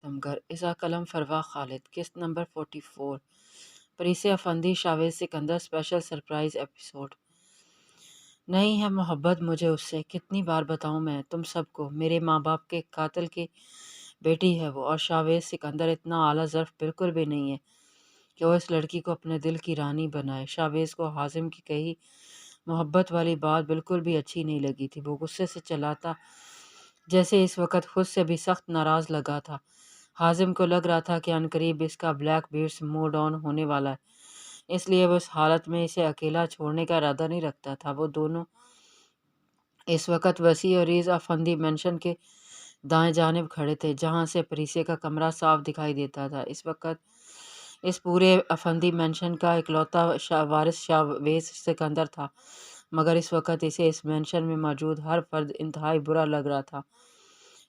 ستمگر اذا قلم فروا خالد قسط نمبر 44 پریسے Afandi Shaviz Sikandar special surprise episode. نہیں ہے محبت مجھے اس سے، کتنی بار بتاؤں میں تم سب کو، میرے ماں باپ کے قاتل کی بیٹی ہے وہ، اور شاویز سکندر اتنا اعلیٰ ظرف بالکل بھی نہیں ہے کہ وہ اس لڑکی کو اپنے دل کی رانی بنائے۔ شاویز کو حازم کی کہی محبت والی بات بالکل بھی اچھی نہیں لگی تھی۔ وہ غصے سے چلاتا جیسے اس وقت خود سے بھی سخت ناراض لگا تھا۔ حازم کو لگ رہا تھا کہ عنقریب اس کا بلیک بیٹس موڈ آن ہونے والا ہے، اس لیے وہ اس حالت میں اسے اکیلا چھوڑنے کا ارادہ نہیں رکھتا تھا۔ وہ دونوں اس وقت وسیع اور ریز افندی مینشن کے دائیں جانب کھڑے تھے، جہاں سے پریسے کا کمرہ صاف دکھائی دیتا تھا۔ اس وقت اس پورے افندی مینشن کا اکلوتا وارث شاویز سکندر تھا، مگر اس وقت اسے اس مینشن میں موجود ہر فرد انتہائی برا لگ رہا تھا۔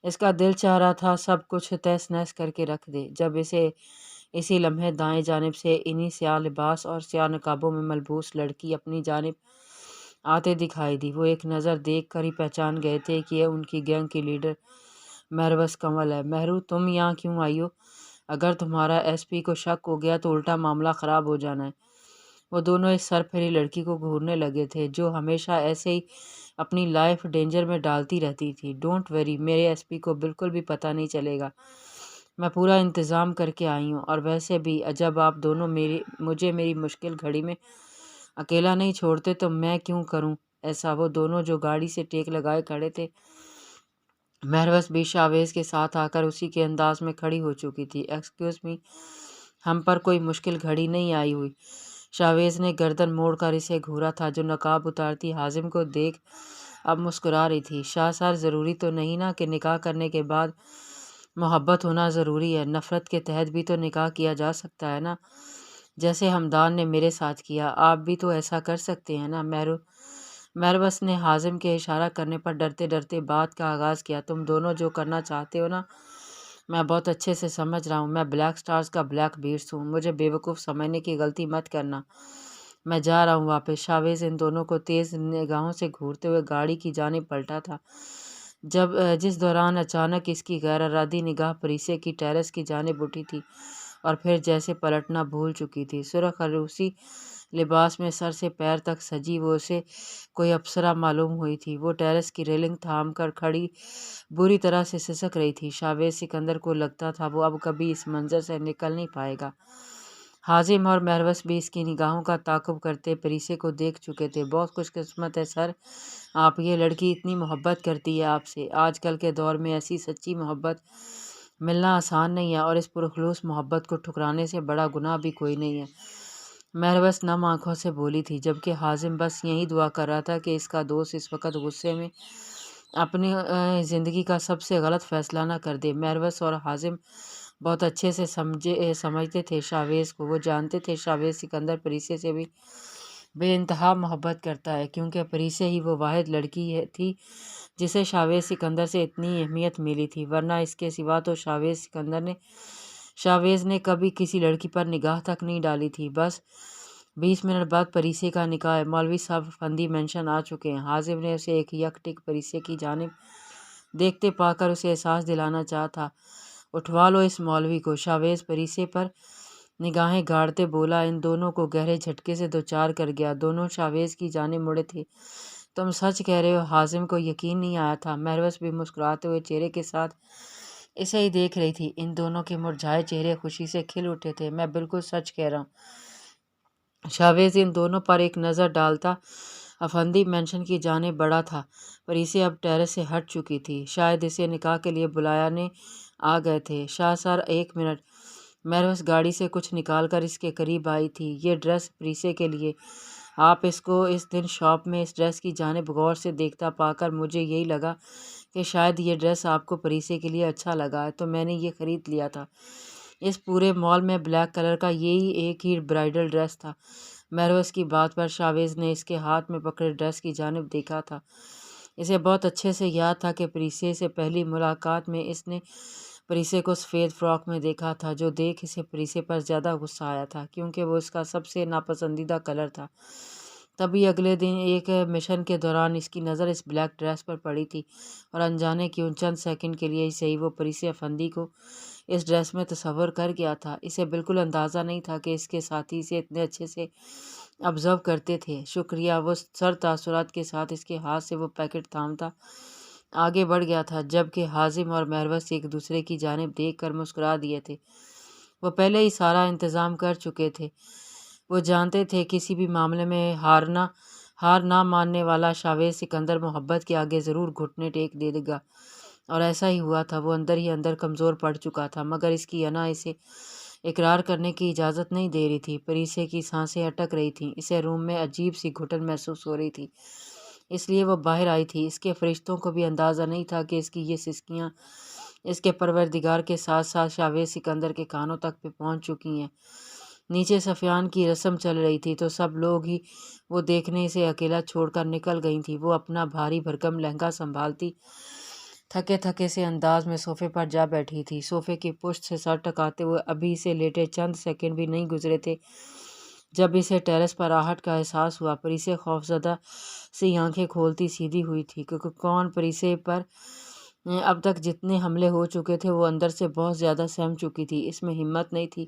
اس کا دل چاہ رہا تھا سب کچھ تہس نہس کر کے رکھ دے۔ جب اسے اسی لمحے دائیں جانب سے انہی سیاہ لباس اور سیاہ نقابوں میں ملبوس لڑکی اپنی جانب آتے دکھائی دی، وہ ایک نظر دیکھ کر ہی پہچان گئے تھے کہ یہ ان کی گینگ کی لیڈر مہروش کنول ہے۔ مہرو، تم یہاں کیوں آئی ہو؟ اگر تمہارا ایس پی کو شک ہو گیا تو الٹا معاملہ خراب ہو جانا ہے۔ وہ دونوں اس سر پھیری لڑکی کو گھورنے لگے تھے، جو ہمیشہ ایسے ہی اپنی لائف ڈینجر میں ڈالتی رہتی تھی۔ ڈونٹ وری، میرے ایس پی کو بالکل بھی پتہ نہیں چلے گا، میں پورا انتظام کر کے آئی ہوں۔ اور ویسے بھی جب آپ دونوں مجھے میری مشکل گھڑی میں اکیلا نہیں چھوڑتے تو میں کیوں کروں ایسا؟ وہ دونوں جو گاڑی سے ٹیک لگائے کھڑے تھے، مہروش بھی شاویز کے ساتھ آ کر اسی کے انداز میں کھڑی ہو چکی تھی۔ ایکسکیوز می، ہم پر کوئی مشکل گھڑی نہیں آئی ہوئی۔ شاویز نے گردن موڑ کر اسے گھورا تھا، جو نقاب اتارتی حازم کو دیکھ اب مسکرا رہی تھی۔ شاہ سر، ضروری تو نہیں نا کہ نکاح کرنے کے بعد محبت ہونا ضروری ہے؟ نفرت کے تحت بھی تو نکاح کیا جا سکتا ہے نا، جیسے ہمدان نے میرے ساتھ کیا۔ آپ بھی تو ایسا کر سکتے ہیں نا؟ مہروش نے حازم کے اشارہ کرنے پر ڈرتے ڈرتے بات کا آغاز کیا۔ تم دونوں جو کرنا چاہتے ہو نا، میں بہت اچھے سے سمجھ رہا ہوں۔ میں بلیک سٹارز کا بلیک بیٹس ہوں، مجھے بیوقوف سمجھنے کی غلطی مت کرنا۔ میں جا رہا ہوں واپس۔ شاویز ان دونوں کو تیز نگاہوں سے گھورتے ہوئے گاڑی کی جانب پلٹا تھا، جس دوران اچانک اس کی غیر ارادی نگاہ پریسے کی ٹیرس کی جانب اٹھی تھی، اور پھر جیسے پلٹنا بھول چکی تھی۔ سرخ عروسی لباس میں سر سے پیر تک سجی وہ اسے کوئی اپسرا معلوم ہوئی تھی۔ وہ ٹیرس کی ریلنگ تھام کر کھڑی بری طرح سے سسک رہی تھی۔ شاویز سکندر کو لگتا تھا وہ اب کبھی اس منظر سے نکل نہیں پائے گا۔ حازم اور مہروش بھی اس کی نگاہوں کا تعاقب کرتے پریسے کو دیکھ چکے تھے۔ بہت خوش قسمت ہے سر آپ، یہ لڑکی اتنی محبت کرتی ہے آپ سے۔ آج کل کے دور میں ایسی سچی محبت ملنا آسان نہیں ہے، اور اس پرخلوص محبت کو ٹھکرانے سے بڑا گناہ بھی کوئی نہیں ہے، مہروش نم آنکھوں سے بولی تھی، جبکہ حازم بس یہی دعا کر رہا تھا کہ اس کا دوست اس وقت غصے میں اپنی زندگی کا سب سے غلط فیصلہ نہ کر دے۔ مہروش اور حازم بہت اچھے سے سمجھتے تھے شاویز کو۔ وہ جانتے تھے شاویز سکندر پریسے سے بھی بے انتہا محبت کرتا ہے، کیونکہ پریسے ہی وہ واحد لڑکی تھی جسے شاویز سکندر سے اتنی اہمیت ملی تھی، ورنہ اس کے سوا تو شاویز نے کبھی کسی لڑکی پر نگاہ تک نہیں ڈالی تھی۔ بس 20 منٹ بعد پریسے کا نکاح ہے۔ مولوی صاحب افندی مینشن آ چکے ہیں۔ حازم نے اسے ایک یک ٹک پریسے کی جانب دیکھتے پا کر اسے احساس دلانا چاہا تھا۔ اٹھوا لو اس مولوی کو۔ شاویز پریسے پر نگاہیں گاڑتے بولا، ان دونوں کو گہرے جھٹکے سے دوچار کر گیا۔ دونوں شاویز کی جانب مڑے تھے۔ تم سچ کہہ رہے ہو؟ حازم کو یقین نہیں آیا تھا۔ مہروش بھی مسکراتے ہوئے چہرے کے ساتھ اسے ہی دیکھ رہی تھی۔ ان دونوں کے مرجھائے چہرے خوشی سے کھل اٹھے تھے۔ میں بالکل سچ کہہ رہا ہوں۔ شاویز ان دونوں پر ایک نظر ڈالتا افندی مینشن کی جانب بڑھا تھا۔ پریسے اب ٹیرس سے ہٹ چکی تھی، شاید اسے نکاح کے لیے بلانے آ گئے تھے۔ شاہ سر، ایک منٹ۔ مہروش گاڑی سے کچھ نکال کر اس کے قریب آئی تھی۔ یہ ڈریس پریسے کے لیے، آپ اس کو اس دن شاپ میں اس ڈریس کی جانب غور سے دیکھتا پا کر مجھے یہی لگا کہ شاید یہ ڈریس آپ کو پریسے کے لیے اچھا لگا ہے، تو میں نے یہ خرید لیا تھا۔ اس پورے مال میں بلیک کلر کا یہی ایک ہی برائڈل ڈریس تھا۔ مہروش کی بات پر شاویز نے اس کے ہاتھ میں پکڑے ڈریس کی جانب دیکھا تھا۔ اسے بہت اچھے سے یاد تھا کہ پریسے سے پہلی ملاقات میں اس نے پریسے کو سفید فراک میں دیکھا تھا، جو دیکھ اسے پریسے پر زیادہ غصہ آیا تھا، کیونکہ وہ اس کا سب سے ناپسندیدہ کلر تھا۔ تبھی اگلے دن ایک مشن کے دوران اس کی نظر اس بلیک ڈریس پر پڑی تھی، اور انجانے کیوں چند سیکنڈ کے لیے ہی صحیح وہ پریسے افندی کو اس ڈریس میں تصور کر گیا تھا۔ اسے بالکل اندازہ نہیں تھا کہ اس کے ساتھی اسے اتنے اچھے سے آبزرو کرتے تھے۔ شکریہ، وہ سر تاثرات کے ساتھ اس کے ہاتھ سے وہ پیکٹ تھامتا آگے بڑھ گیا تھا، جبکہ حازم اور مہروش ایک دوسرے کی جانب دیکھ کر مسکرا دیے تھے۔ وہ پہلے ہی سارا انتظام کر چکے تھے۔ وہ جانتے تھے کسی بھی معاملے میں ہار نہ ماننے والا شاویز سکندر محبت کے آگے ضرور گھٹنے ٹیک دے گا، اور ایسا ہی ہوا تھا۔ وہ اندر ہی اندر کمزور پڑ چکا تھا، مگر اس کی انا اسے اقرار کرنے کی اجازت نہیں دے رہی تھی۔ پریسے کی سانسیں اٹک رہی تھیں، اسے روم میں عجیب سی گھٹن محسوس ہو رہی تھی، اس لیے وہ باہر آئی تھی۔ اس کے فرشتوں کو بھی اندازہ نہیں تھا کہ اس کی یہ سسکیاں اس کے پروردگار کے ساتھ ساتھ شاویز سکندر کے کانوں تک پہ پہنچ چکی ہیں۔ نیچے صفیان کی رسم چل رہی تھی تو سب لوگ ہی وہ دیکھنے سے اکیلا چھوڑ کر نکل گئی تھیں۔ وہ اپنا بھاری بھرکم لہنگا سنبھالتی تھکے تھکے سے انداز میں صوفے پر جا بیٹھی تھی۔ صوفے کی پشت سے سر ٹکاتے ہوئے ابھی سے لیٹے چند سیکنڈ بھی نہیں گزرے تھے جب اسے ٹیرس پر آہٹ کا احساس ہوا۔ پریسے خوفزدہ سی آنکھیں کھولتی سیدھی ہوئی تھی کیونکہ کون پریسے پر اب تک جتنے حملے ہو چکے تھے وہ اندر سے بہت زیادہ سہم چکی تھی۔ اس میں ہمت نہیں تھی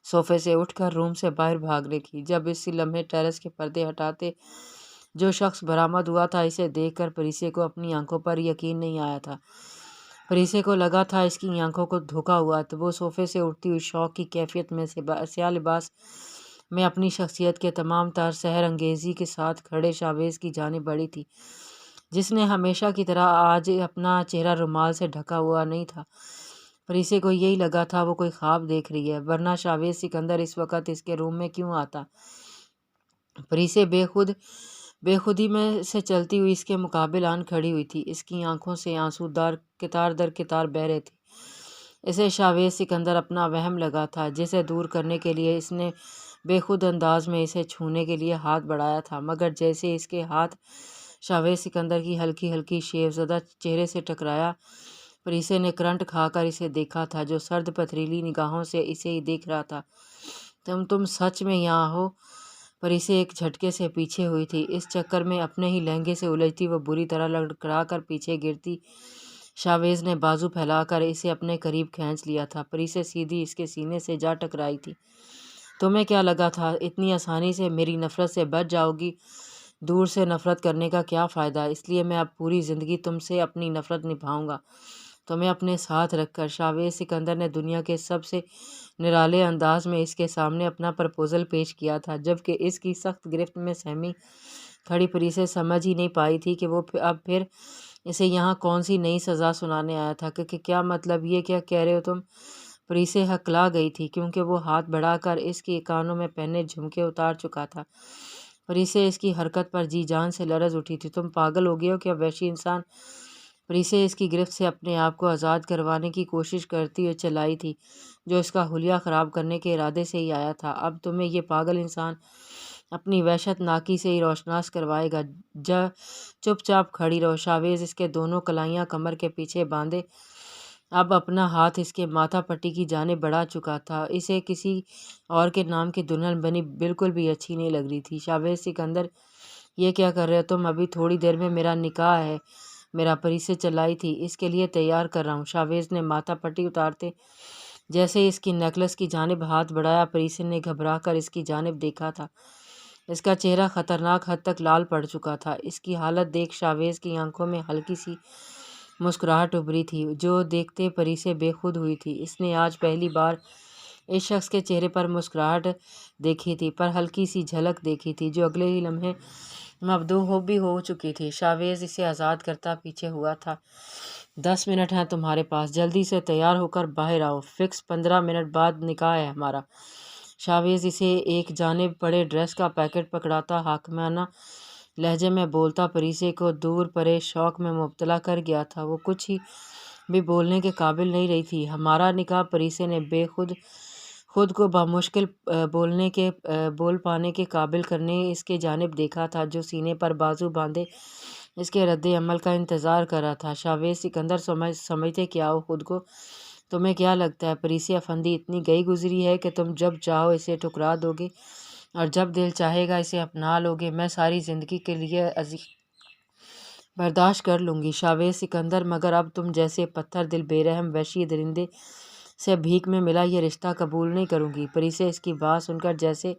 صوفے سے اٹھ کر روم سے باہر بھاگنے کی۔ جب اسی لمحے ٹیرس کے پردے ہٹاتے جو شخص برآمد ہوا تھا، اسے دیکھ کر پریسے کو اپنی آنکھوں پر یقین نہیں آیا تھا۔ پریسے کو لگا تھا اس کی آنکھوں کو دھوکا ہوا، تو وہ صوفے سے اٹھتی ہوئی شوق کی کیفیت میں سیاہ لباس میں اپنی شخصیت کے تمام تر سحر انگیزی کے ساتھ کھڑے شاویز کی جانب بڑھی تھی، جس نے ہمیشہ کی طرح آج اپنا چہرہ رومال سے ڈھکا ہوا نہیں تھا۔ پریسے کو یہی لگا تھا وہ کوئی خواب دیکھ رہی ہے، ورنہ شاویز سکندر اس وقت اس کے روم میں کیوں آتا؟ پریسے بے خودی میں سے چلتی ہوئی اس کے مقابل آن کھڑی ہوئی تھی۔ اس کی آنکھوں سے آنسو قطار در قطار بہہ رہے تھے۔ اسے شاویز سکندر اپنا وہم لگا تھا، جسے دور کرنے کے لیے اس نے بے خود انداز میں اسے چھونے کے لیے ہاتھ بڑھایا تھا، مگر جیسے اس کے ہاتھ شاویز سکندر کی ہلکی ہلکی شیف زدہ چہرے سے ٹکرایا، پریسے نے کرنٹ کھا کر اسے دیکھا تھا، جو سرد پتھریلی نگاہوں سے اسے ہی دیکھ رہا تھا۔ تم سچ میں یہاں ہو؟ پریسے ایک جھٹکے سے پیچھے ہوئی تھی۔ اس چکر میں اپنے ہی لہنگے سے الجھتی وہ بری طرح لڑکھڑا کر پیچھے گرتی۔ شاویز نے بازو پھیلا کر اسے اپنے قریب کھینچ لیا تھا۔ پریسے سیدھی اس کے سینے سے جا ٹکرائی تھی۔ تمہیں کیا لگا تھا اتنی آسانی سے میری نفرت سے بچ جاؤ گی؟ دور سے نفرت کرنے کا کیا فائدہ؟ اس لیے میں اب پوری زندگی تم سے اپنی نفرت نبھاؤں گا، تمہیں اپنے ساتھ رکھ کر۔ شاویز سکندر نے دنیا کے سب سے نرالے انداز میں اس کے سامنے اپنا پرپوزل پیش کیا تھا، جبکہ اس کی سخت گرفت میں سہمی کھڑی پریسے سمجھ ہی نہیں پائی تھی کہ وہ اب پھر اسے یہاں کون سی نئی سزا سنانے آیا تھا۔ کہ کیا مطلب؟ یہ کیا کہہ رہے ہو تم؟ پریسے ہکلا گئی تھی کیونکہ وہ ہاتھ بڑھا کر اس کے کانوں میں پہنے جھمکے اتار چکا تھا۔ پریسے اس کی حرکت پر جی جان سے لرز اٹھی تھی۔ تم پاگل ہو گئے ہو کیا وحشی انسان؟ پریسے اس کی گرفت سے اپنے آپ کو آزاد کروانے کی کوشش کرتی ہوئے چلائی تھی، جو اس کا حلیہ خراب کرنے کے ارادے سے ہی آیا تھا۔ اب تمہیں یہ پاگل انسان اپنی وحشت ناکی سے ہی روشناس کروائے گا۔ چپ چاپ کھڑی رہو۔ شاویز اس کے دونوں کلائیاں کمر کے پیچھے باندھے اب اپنا ہاتھ اس کے ماتھا پٹی کی جانب بڑھا چکا تھا۔ اسے کسی اور کے نام کی دلہن بنی بالکل بھی اچھی نہیں لگ رہی تھی۔ شاویز سکندر، یہ کیا کر رہے ہو تم؟ ابھی تھوڑی دیر میں میرا نکاح ہے میرا، پریسے چلائی تھی۔ اس کے لیے تیار کر رہا ہوں۔ شاویز نے ماتھا پٹی اتارتے جیسے اس کی نیکلس کی جانب ہاتھ بڑھایا۔ پریسے نے گھبرا کر اس کی جانب دیکھا تھا۔ اس کا چہرہ خطرناک حد تک لال پڑ چکا تھا۔ اس کی حالت دیکھ شاویز کی آنکھوں میں ہلکی سی مسکراہٹ ابھری تھی، جو دیکھتے پریسے بے خود ہوئی تھی۔ اس نے آج پہلی بار اس شخص کے چہرے پر مسکراہٹ دیکھی تھی، پر ہلکی سی جھلک دیکھی تھی، جو اگلے ہی لمحے مبدوع بھی ہو چکی تھی۔ شاویز اسے آزاد کرتا پیچھے ہوا تھا۔ 10 منٹ ہیں تمہارے پاس، جلدی سے تیار ہو کر باہر آؤ، فکس 15 منٹ بعد نکاح ہے ہمارا۔ شاویز اسے ایک جانب پڑے ڈریس کا پیکٹ پکڑاتا حاکمانہ لہجے میں بولتا پریسے کو دور پرے شوق میں مبتلا کر گیا تھا۔ وہ کچھ بھی بولنے کے قابل نہیں رہی تھی۔ ہمارا نکاح؟ پریسے نے خود کو بمشکل بول پانے کے قابل کرنے اس کے جانب دیکھا تھا، جو سینے پر بازو باندھے اس کے رد عمل کا انتظار کر رہا تھا۔ شاویز سکندر، سمجھتے کیا ہو خود کو؟ تمہیں کیا لگتا ہے پریسے افندی اتنی گئی گزری ہے کہ تم جب چاہو اسے ٹھکرا دو گے اور جب دل چاہے گا اسے اپنا لو گے؟ میں ساری زندگی کے لیے برداشت کر لوں گی شاویز سکندر، مگر اب تم جیسے پتھر دل بے رحم وحشی درندے سے بھیک میں ملا یہ رشتہ قبول نہیں کروں گی۔ پریسے اس کی بات سن کر جیسے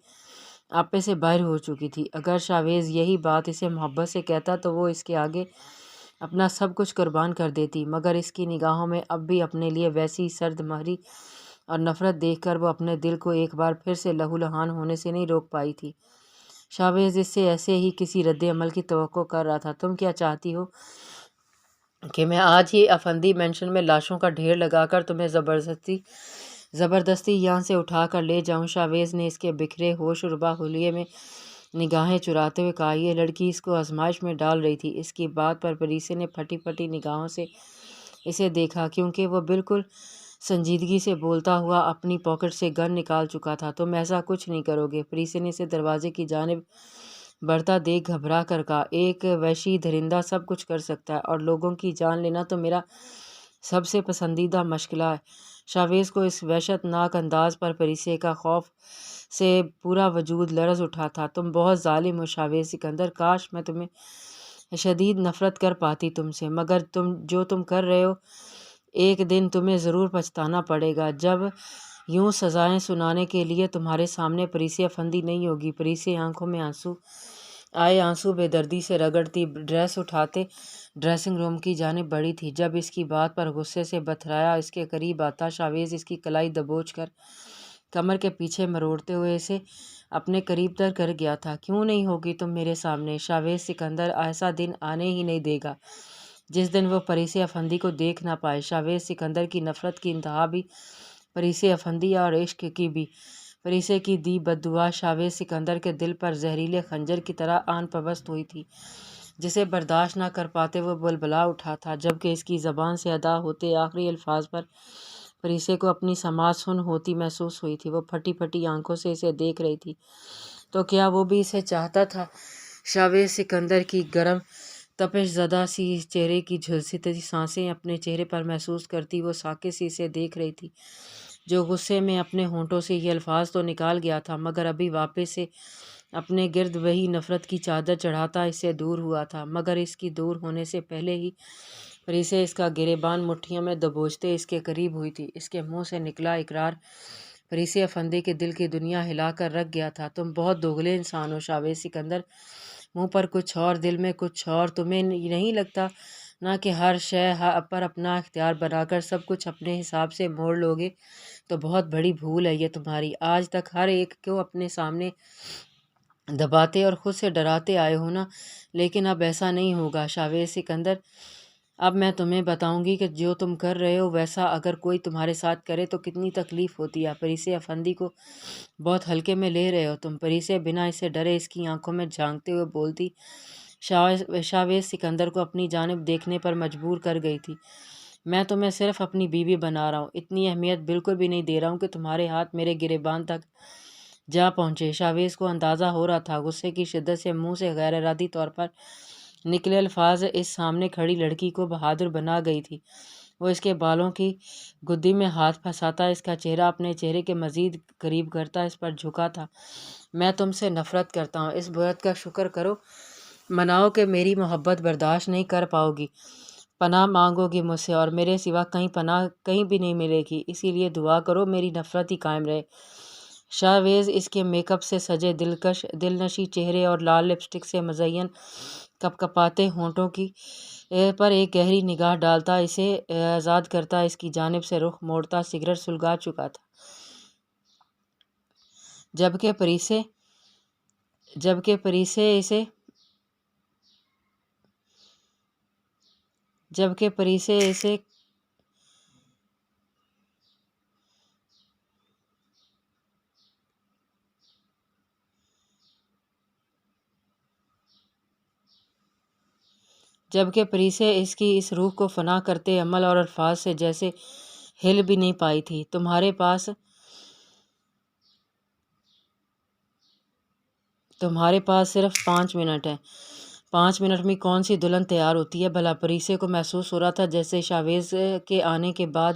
آپے سے باہر ہو چکی تھی۔ اگر شاویز یہی بات اسے محبت سے کہتا تو وہ اس کے آگے اپنا سب کچھ قربان کر دیتی، مگر اس کی نگاہوں میں اب بھی اپنے لیے ویسی سرد مہری اور نفرت دیکھ کر وہ اپنے دل کو ایک بار پھر سے لہو لہان ہونے سے نہیں روک پائی تھی۔ شاویز اس سے ایسے ہی کسی رد عمل کی توقع کر رہا تھا۔ تم کیا چاہتی ہو کہ میں آج ہی افندی مینشن میں لاشوں کا ڈھیر لگا کر تمہیں زبردستی یہاں سے اٹھا کر لے جاؤں؟ شاویز نے اس کے بکھرے ہوش ربا حلیے میں نگاہیں چراتے ہوئے کہا۔ یہ لڑکی اس کو آزمائش میں ڈال رہی تھی۔ اس کی بات پر پریسے نے پھٹی پھٹی نگاہوں سے اسے دیکھا، کیونکہ وہ بالکل سنجیدگی سے بولتا ہوا اپنی پاکٹ سے گن نکال چکا تھا۔ تم ایسا کچھ نہیں کرو گے؟ پریسے نے اسے دروازے کی جانب بڑھتا دیکھ گھبرا کر کہا۔ ایک وحشی درندہ سب کچھ کر سکتا ہے، اور لوگوں کی جان لینا تو میرا سب سے پسندیدہ مشغلہ ہے۔ شاویز کو اس وحشت ناک انداز پر پریسے کا خوف سے پورا وجود لرز اٹھا تھا۔ تم بہت ظالم ہو شاویز سکندر، کاش میں تمہیں شدید نفرت کر پاتی تم سے، مگر جو تم کر رہے ہو ایک دن تمہیں ضرور پچھتانا پڑے گا، جب یوں سزائیں سنانے کے لیے تمہارے سامنے پریسے افندی نہیں ہوگی۔ پریسے آنکھوں میں آنسو بے دردی سے رگڑتی ڈریس اٹھاتے ڈریسنگ روم کی جانب بڑھی تھی، جب اس کی بات پر غصے سے بتھرایا اس کے قریب آتا شاویز اس کی کلائی دبوچ کر کمر کے پیچھے مروڑتے ہوئے اسے اپنے قریب تر کر گیا تھا۔ کیوں نہیں ہوگی تم میرے سامنے؟ شاویز سکندر ایسا دن آنے ہی نہیں دے گا جس دن وہ پریسے افندی کو دیکھ نہ پائے۔ شاویز سکندر کی نفرت کی انتہا بھی پریسے افندی اور عشق کی بھی پریسے کی دی بددعا شاویز سکندر کے دل پر زہریلے خنجر کی طرح آن پبست ہوئی تھی، جسے برداشت نہ کر پاتے وہ بلبلا اٹھا تھا، جبکہ اس کی زبان سے ادا ہوتے آخری الفاظ پر پریسے کو اپنی سماعت سن ہوتی محسوس ہوئی تھی۔ وہ پھٹی پھٹی آنکھوں سے اسے دیکھ رہی تھی۔ تو کیا وہ بھی اسے چاہتا تھا؟ شاویز سکندر کی گرم تپش زدہ سی چہرے کی جھلستی سانسیں اپنے چہرے پر محسوس کرتی وہ ساکت سی اسے دیکھ رہی تھی، جو غصے میں اپنے ہونٹوں سے یہ الفاظ تو نکال گیا تھا، مگر ابھی واپس سے اپنے گرد وہی نفرت کی چادر چڑھاتا اس سے دور ہوا تھا۔ مگر اس کی دور ہونے سے پہلے ہی پریسے اس کا گریبان مٹھیوں میں دبوچتے اس کے قریب ہوئی تھی۔ اس کے منہ سے نکلا اقرار پریسے افندی کے دل کی دنیا ہلا کر رکھ گیا تھا۔ تم بہت دوغلے انسان ہو شاویز سکندر، منہ پر کچھ اور دل میں کچھ اور۔ تمہیں نہیں لگتا نہ کہ ہر شے پر اپنا اختیار بنا کر سب کچھ اپنے حساب سے موڑ لوگے؟ تو بہت بڑی بھول ہے یہ تمہاری۔ آج تک ہر ایک کو اپنے سامنے دباتے اور خود سے ڈراتے آئے ہو نا، لیکن اب ایسا نہیں ہوگا شاویز سکندر۔ اب میں تمہیں بتاؤں گی کہ جو تم کر رہے ہو ویسا اگر کوئی تمہارے ساتھ کرے تو کتنی تکلیف ہوتی ہے۔ پریسے افندی کو بہت ہلکے میں لے رہے ہو تم۔ پریسے بنا اسے ڈرے اس کی آنکھوں میں جھانکتے ہوئے بولتی۔ شاویز سکندر کو اپنی جانب دیکھنے پر مجبور کر گئی تھی۔ میں تمہیں صرف اپنی بیوی بنا رہا ہوں، اتنی اہمیت بالکل بھی نہیں دے رہا ہوں کہ تمہارے ہاتھ میرے گریبان تک جا پہنچے۔ شاویز کو اندازہ ہو رہا تھا غصے کی شدت سے منہ سے غیر ارادی طور پر نکلے الفاظ اس سامنے کھڑی لڑکی کو بہادر بنا گئی تھی۔ وہ اس کے بالوں کی گدی میں ہاتھ پھنساتا اس کا چہرہ اپنے چہرے کے مزید قریب کرتا اس پر جھکا تھا۔ میں تم سے نفرت کرتا ہوں، اس بات کا شکر کرو، مناؤ کہ میری محبت برداشت نہیں کر پاؤ گی، پناہ مانگو گی مجھ سے، اور میرے سوا کہیں پناہ کہیں بھی نہیں ملے گی، اسی لیے دعا کرو میری نفرت ہی قائم رہے۔ شاویز اس کے میک اپ سے سجے دلنشیں چہرے اور لال لپسٹک سے مزین کپکپاتے ہونٹوں کی پر ایک گہری نگاہ ڈالتا، اسے آزاد کرتا اس کی جانب سے رخ موڑتا سگریٹ سلگا چکا تھا، جبکہ پریسے اس کی اس روح کو فنا کرتے عمل اور الفاظ سے جیسے ہل بھی نہیں پائی تھی۔ تمہارے پاس صرف 5 منٹ ہیں۔ 5 منٹ میں کون سی دلہن تیار ہوتی ہے بھلا؟ پریسے کو محسوس ہو رہا تھا جیسے شاویز کے آنے کے بعد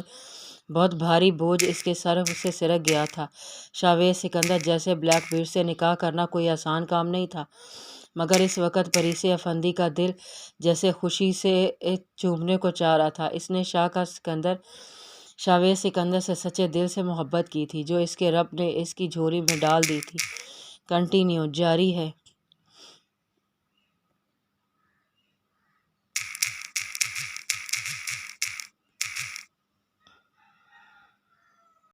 بہت بھاری بوجھ اس کے سر سے سرک گیا تھا۔ شاویز سکندر جیسے بلیک بیوٹ سے نکاح کرنا کوئی آسان کام نہیں تھا، مگر اس وقت پریسے افندی کا دل جیسے خوشی سے چومنے کو چاہ رہا تھا۔ اس نے شاہ کا سکندر جاوید سکندر سے سچے دل سے محبت کی تھی جو اس کے رب نے اس کی جھولی میں ڈال دی تھی۔ کنٹینیو جاری ہے۔